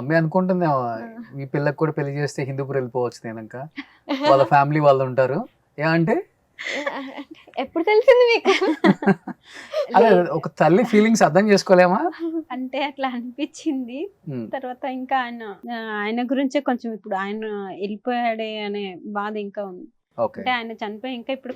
Mummy అనుకుంటుందేమో మీ పిల్లకి కూడా పెళ్లి చేస్తే హిందూపూర్ వెళ్ళిపోవచ్చు నేనంక, వాళ్ళ ఫ్యామిలీ వాళ్ళు ఉంటారు ఏమంటే. ఎప్పుడు తెలిసింది మీకు? అదే లేదు. ఒక తల్లి ఫీలింగ్స్ అర్థం చేసుకోలేమా? అంటే అట్లా అనిపించింది. ఉమ్, తర్వాత ఇంకా ఆయన గురించే కొంచెం ఇప్పుడు ఆయన వెళ్ళిపోయాడే అనే బాధ ఇంకా ఉంది. ఓకే అంటే ఆయన చనిపోయి ఇంకా ఇప్పుడు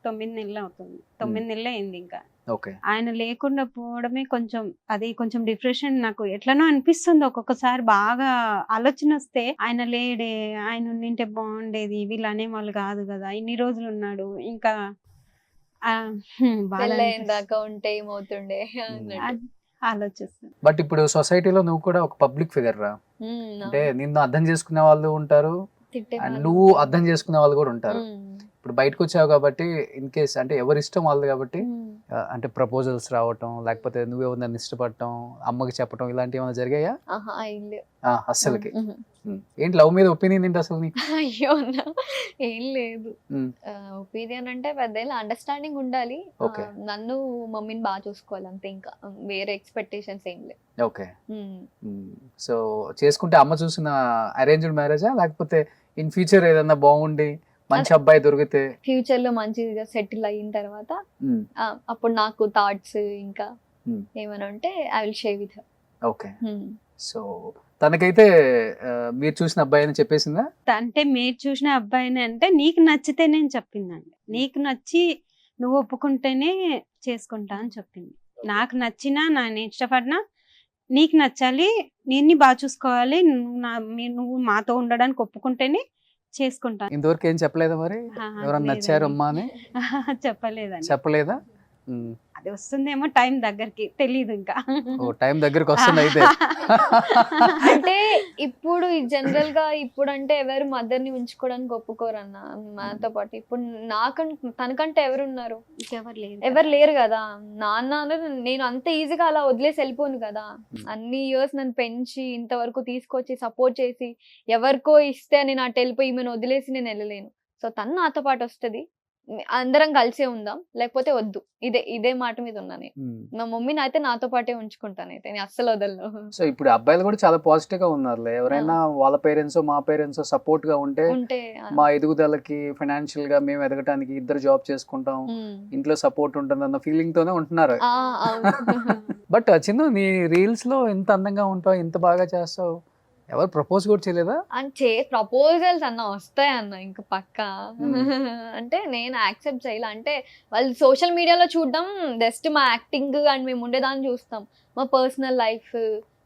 9 నెలలు అవుతుంది. 9 నెలలు అయింది ఇంకా. ఓకే ఆయన లేకుండా పోవడమే కొంచెం అది కొంచెం డిప్రెషన్. నాకు ఎట్లనో అనిపిస్తుంది ఒక్కొక్కసారి, బాగా ఆలోచన వస్తే ఆయన లేడే, ఆయన ఉండింటే బాగుండేది, వీళ్ళు అనేవాళ్ళు కాదు కదా, ఇన్ని రోజులు ఉన్నాడు ఇంకా బాధ పెళ్ళైన అనిపిస్తుంది. దాకా ఉంటే ఏమవుతుండే అన్నట్టు. అది ఆలోచిస్తుంది. బట్ ఇప్పుడు సొసైటీలో నువ్వు కూడా ఒక పబ్లిక్ ఫిగర్ రా, అంటే నిన్ను అర్థం చేసుకునే వాళ్ళు ఉంటారు తిట్టే అండ్ వాళ్ళు నువ్వు ఉంటారు. అర్థం చేసుకునే వాళ్ళు కూడా ఉంటారు. ఉమ్. ఇప్పుడు బయటకు వచ్చావు కాబట్టి ఇన్ కేస్ అంటే ఎవరి ఇష్టం వాళ్ళది కాబట్టి ఉమ్. అంటే ప్రపోజల్స్ రావటం లేకపోతే నువ్వెవరిని ఇష్టపడటం, అమ్మకి చెప్పడం ఇలాంటివి ఏమైనా జరిగాయా? ఆహా, ఏం లేవు. అస్సలకి. ఉమ్. ఏంటి లవ్ మీద ఒపీనియన్ ఏంటి అసలు నీకు? అయ్యో అన్న, ఏం లేదు. ఉమ్, ఒపీనియన్ అంటే పెద్ద అండర్స్టాండింగ్ ఉండాలి. Okay. నన్ను మమ్మీని బాగా చూసుకోవాలి అంతే, ఇంకా వేరే ఎక్స్పెక్టేషన్స్ ఏం లేవు. ఓకే. సో చేసుకుంటే అమ్మ చూసిన అరేంజ్డ్ మ్యారేజా లేకపోతే ఇన్ ఫ్యూచర్ ఏదన్నా బాగుండి మంచి అబ్బాయి దొరికితే? ఫ్యూచర్ లో మంచిగా సెటిల్ అయిన తర్వాత ఉమ్, అప్పుడు నాకు థాట్స్ ఇంకా Hmm. ఏమైనా ఉంటే I will share with okay. So తనకైతే మీరు చూసిన అబ్బాయి అని చెప్పేసిందా? అంటే మీరు చూసిన అబ్బాయిని అంటే నీకు నచ్చితేనే అని చెప్పిందండి. నీకు నచ్చి నువ్వు ఒప్పుకుంటేనే చేసుకుంటా అని చెప్పింది. నాకు నచ్చినా నేను ఇష్టపడినా నీకు నచ్చాలి, నేను బాగా చూసుకోవాలి, నువ్వు మాతో ఉండడానికి ఒప్పుకుంటేనే చేసుకుంటాను. ఇంతవరకు ఏం చెప్పలేదా మరి? ఎవరన్నా నచ్చారు అమ్మా అని చెప్పలేదండి. చెప్పలేదా? ఉమ్, అది వస్తుందేమో టైం దగ్గరికి, తెలీదు ఇంకా. ఓ టైం దగ్గరకు వస్తుంది అయితే. అంటే ఇప్పుడు జనరల్ గా ఇప్పుడు అంటే ఎవరు మదర్ ని ఉంచుకోవడానికి ఒప్పుకోరన్న మాతో పాటు. ఇప్పుడు తనకంటే ఎవరున్నారు? ఎవరు లేదు. ఎవరు లేరు కదా. నాన్న అనేది నేను అంత ఈజీగా అలా వదిలేసి వెళ్ళిపోను కదా. అన్ని ఇయర్స్ నన్ను పెంచి ఇంతవరకు తీసుకొచ్చి సపోర్ట్ చేసి ఎవరికో ఇస్తే నేను అటు వెళ్ళిపోయి ఈమెను వదిలేసి నేను వెళ్ళలేను. సో తను నాతో పాటు వస్తుంది, అందరం కలిసే ఉందాం, లేకపోతే వద్దు. ఇదే మాట మీద ఉన్నా నేను. ఉమ్. మా మమ్మీని అయితే నాతో పాటే ఉంచుకుంటాను, అయితే నేను అస్సలు వదలను. సో ఇప్పుడు అబ్బాయిలు కూడా చాలా పాజిటివ్ గా ఉన్నారులే. ఎవరైనా వాళ్ళ పేరెంట్స్ మా పేరెంట్స్ సపోర్ట్ గా ఉంటే ఉంటే మా ఎదుగుదలకి ఫైనాన్షియల్ గా మేము ఎదగటానికి ఇద్దరు జాబ్ చేసుకుంటాం, ఇంట్లో సపోర్ట్ ఉంటుంది అన్న ఫీలింగ్ తోనే ఉంటున్నారు. బట్ చిన్న నీ రీల్స్ లో ఎంత అందంగా ఉంటావు, ఎంత బాగా చేస్తావు, ఎవరు ప్రపోజ్ కూడా చేయలేదా? అంటే ప్రపోజల్స్ అన్న వస్తాయి అన్న ఇంకా పక్కా. అంటే నేను యాక్సెప్ట్ చేయాలి. అంటే వాళ్ళు సోషల్ మీడియాలో చూడడం జస్ట్ మా యాక్టింగ్ అండ్ మేము ఉండేదాన్ని చూస్తాం. మా పర్సనల్ లైఫ్,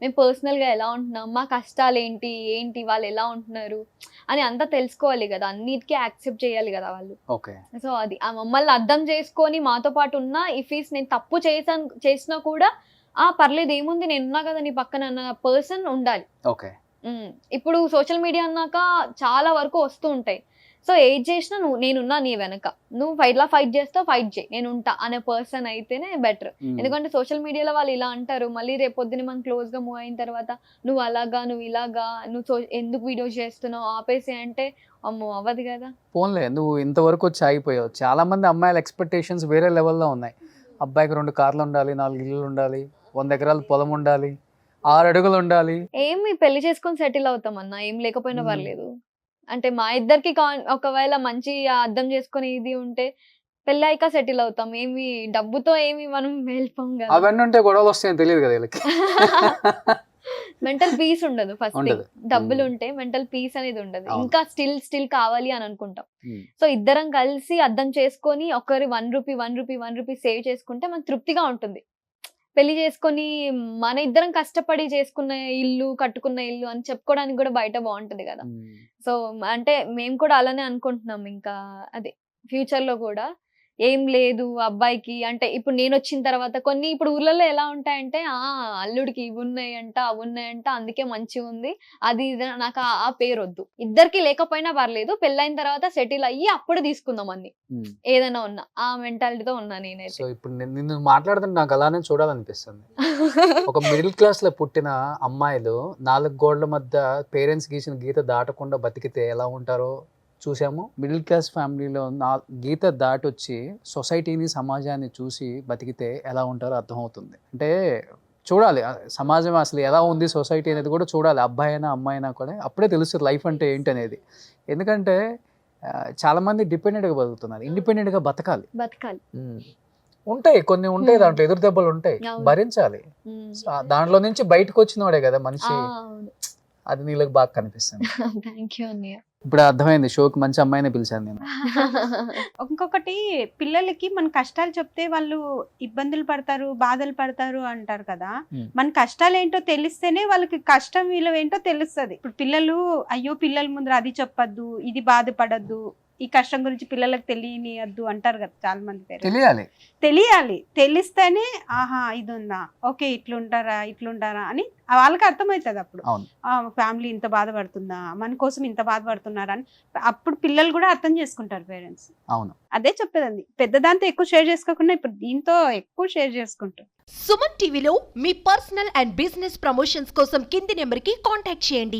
మేము పర్సనల్గా ఎలా ఉంటున్నాం, మా కష్టాలు ఏంటి వాళ్ళు ఎలా ఉంటున్నారు అని అంతా తెలుసుకోవాలి కదా. అన్నిటికీ యాక్సెప్ట్ చేయాలి కదా వాళ్ళు. ఓకే. సో అది ఆ మమ్మల్ని అర్థం చేసుకొని మాతో పాటు ఉన్న ఇఫ్ నేను తప్పు చేసినా కూడా పర్లేదు ఏముంది, నేను ఉన్నా కదా నీ పక్కన అన్న పర్సన్ ఉండాలి. ఓకే. ఇప్పుడు సోషల్ మీడియా అన్నాక చాలా వరకు వస్తూ ఉంటాయి. సో ఏది చేసినా నేనున్నా నీ వెనక, నువ్వు ఇలా ఫైట్ చేస్తావు, ఫైట్ చేయి, నేను ఉంటా అనే పర్సన్ అయితేనే బెటర్. ఎందుకంటే సోషల్ మీడియాలో వాళ్ళు ఇలా అంటారు, మళ్ళీ రేపు పొద్దున మనం క్లోజ్ గా మూవ్ అయిన తర్వాత నువ్వు అలాగా, నువ్వు ఇలాగా, ఎందుకు వీడియోస్ చేస్తున్నావు, ఆపేసి అంటే అమ్మో అవ్వదు కదా. ఫోన్లే నువ్వు ఇంతవరకు వచ్చి ఆగిపోయావు. చాలా మంది అమ్మాయిల ఎక్స్పెక్టేషన్స్ వేరే లెవెల్లో ఉన్నాయి. అబ్బాయికి 2 కార్లు ఉండాలి, 4 ఇల్లులు ఉండాలి, 100 ఎకరాల పొలం ఉండాలి, 6 అడుగులు ఉండాలి. ఏమి పెళ్లి చేసుకొని సెటిల్ అవుతాం అన్న, ఏం లేకపోయినా పర్లేదు. అంటే మా ఇద్దరికి ఒకవేళ మంచి అర్థం చేసుకుని ఇది ఉంటే పెళ్ళి అయ్యాక సెటిల్ అవుతాం. ఏమి డబ్బుతో ఏమి మనం వెళ్ళిపోం కదా. అవన్నీ ఉంటే గొడవలు వస్తాయని తెలియదు కదా వీళ్ళకి. మెంటల్ పీస్ ఉండదు ఫస్ట్. ఉండదు. డబ్బులు ఉంటే మెంటల్ పీస్ అనేది ఉండదు. అవును. ఇంకా స్టిల్ కావాలి అని అనుకుంటాం. సో ఇద్దరం కలిసి అర్థం చేసుకొని ఒకరి 1 రూపీ సేవ్ చేసుకుంటే మనకు తృప్తిగా ఉంటుంది. పెళ్లి చేసుకొని మన ఇద్దరం కష్టపడి చేసుకున్న ఇల్లు, కట్టుకున్న ఇల్లు అని చెప్పుకోవడానికి కూడా బయట బాగుంటది కదా. సో అంటే మేము కూడా అలానే అనుకుంటున్నాం. ఇంకా అదే ఫ్యూచర్ లో కూడా ఏం లేదు అబ్బాయికి. అంటే ఇప్పుడు నేను వచ్చిన తర్వాత కొన్ని ఇప్పుడు ఊర్లలో ఎలా ఉంటాయంటే అల్లుడికి ఇవి ఉన్నాయంట, అవి ఉన్నాయంట, అందుకే మంచిగా ఉంది, అది నాకు ఆ పేరు వద్దు. ఇద్దరికి లేకపోయినా పర్లేదు, పెళ్ళైన తర్వాత సెటిల్ అయ్యి అప్పుడు తీసుకుందాం అన్ని, ఏదైనా ఉన్నా ఆ మెంటాలిటీతో ఉన్నా నేనైతే. సో ఇప్పుడు నిన్ను మాట్లాడుతుంటే నాకు అలానే చూడాలనిపిస్తుంది. ఒక మిడిల్ క్లాస్ లో పుట్టిన అమ్మాయిలు 4 గోడల మధ్య పేరెంట్స్ గీసిన గీత దాటకుండా బతికితే ఎలా ఉంటారో చూసాము. మిడిల్ క్లాస్ ఫ్యామిలీలో గీత దాటొచ్చి సొసైటీని, సమాజాన్ని చూసి బతికితే ఎలా ఉంటారో అర్థమవుతుంది. అంటే చూడాలి సమాజం అసలు ఎలా ఉంది, సొసైటీ అనేది కూడా చూడాలి. అబ్బాయి అయినా అమ్మాయి అయినా కూడా అప్పుడే తెలుస్తుంది లైఫ్ అంటే ఏంటి అనేది. ఎందుకంటే చాలా మంది డిపెండెంట్గా బతుకుతున్నారు, ఇండిపెండెంట్గా బతకాలి. ఉంటాయి కొన్ని ఉంటాయి దాంట్లో ఎదురు దెబ్బలు ఉంటాయి, అవును. భరించాలి. దాంట్లో నుంచి బయటకు వచ్చిన వాడే కదా మనిషి. అది నీళ్ళకి బాగా కనిపిస్తుంది. థ్యాంక్ యూ అన్నయ్య. ఇప్పుడు అర్థమైంది, షోకి మంచి అమ్మాయినే పిలిచాను నేను. ఇంకొకటి, పిల్లలకి మన కష్టాలు చెప్తే వాళ్ళు ఇబ్బందులు పడతారు, బాధలు పడతారు అంటారు కదా. మన కష్టాలు ఏంటో తెలిస్తేనే వాళ్ళకి కష్టం విలువ ఏంటో తెలుస్తుంది. ఇప్పుడు పిల్లలు అయ్యో పిల్లల ముందర అది చెప్పొద్దు, ఇది బాధపడద్దు, ఈ కష్టం గురించి పిల్లలకు తెలియనియద్దు అంటారు కదా చాలా మంది పేరెంట్స్. తెలియాలి, తెలిస్తేనే ఆహా ఇది ఉందా, ఓకే ఇట్లుంటారా అని వాళ్ళకి అర్థమవుతుంది. అప్పుడు ఫ్యామిలీ ఇంత బాధపడుతుందా, మన కోసం ఇంత బాధపడుతున్నారా అని అప్పుడు పిల్లలు కూడా అర్థం చేసుకుంటారు పేరెంట్స్. అవును, అదే చెప్పేదండి, పెద్దదాంతో ఎక్కువ షేర్ చేసుకోకుండా ఇప్పుడు దీంతో ఎక్కువ షేర్ చేసుకుంటారు. సుమన్ టీవీలో మీ పర్సనల్ అండ్ బిజినెస్ ప్రమోషన్స్ కోసం కింది నెంబర్కి కాంటాక్ట్ చేయండి.